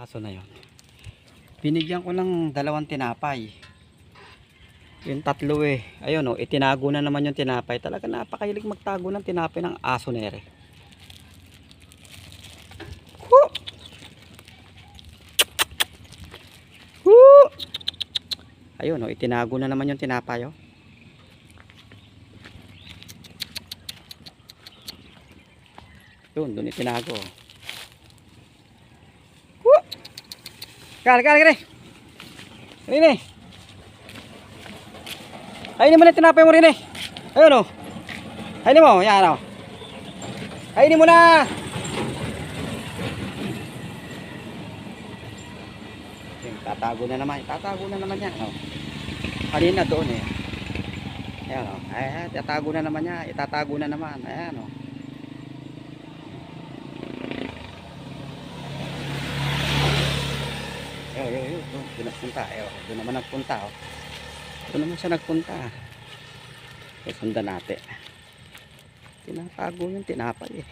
aso na yon. Binigyan ko ng 2 tinapay. Yung 3 eh. Ayun oh, itinago na naman yung tinapay. Talaga napakahilig magtago ng tinapay ng aso nere. Woo! Woo! Ayun oh, itinago na naman yung tinapay oh. Yun, doon itinago. Woo! Kali. Rini. Ayun mo na tinapay mo rin eh. Ayun o. Ayun mo. Yan o. Ayun mo na. Tatago na naman. Tatago na naman yan. O. Kanina doon eh. Ayan o. Ayan. Tatago na naman niya. Itatago na naman. Ayan o. Ayun. Doon nagpunta. Doon naman nagpunta o. Doon naman siya nagpunta. Okay, sundan natin. Tinatago yung tinapay eh.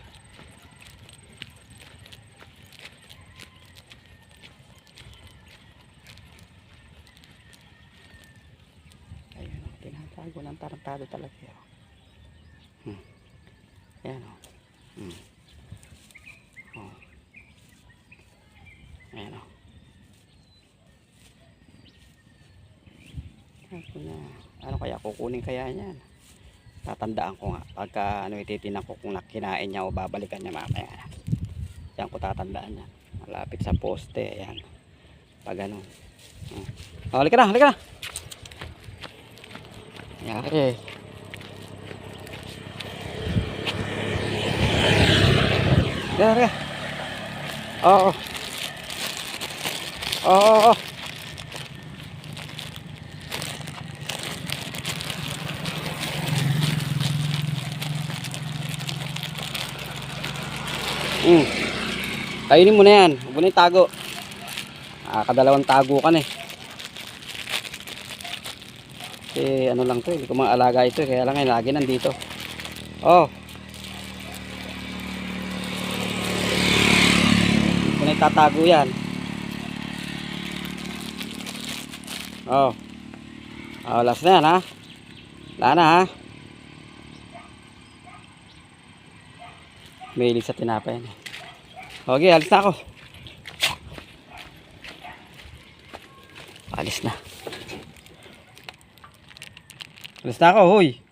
Ayun o, tinatago ng tarantado talaga yun. Ayan o. Ayan o. Ano kaya kukunin kaya niyan? Tatandaan ko nga pagka ititinan ko kung kinain niya o babalikan niya mamaya. Yan ko tatandaan yan. Malapit sa poste. Ayan. Pag ano. Halika na. Yari. Halika. Oo. Kainin mo na yan. Huwag mo na itago. Kadalawang tago ka na eh. Kasi ano lang to eh. Hindi ko maalaga ito eh. Kaya lang ngayon lagi nandito. Oh. Huwag mo na itatago yan. Oh. Last na yan ha. Wala na ha. Mahilig sa tinapay yan eh. Okay, alis na ako. Alis na ako, huy.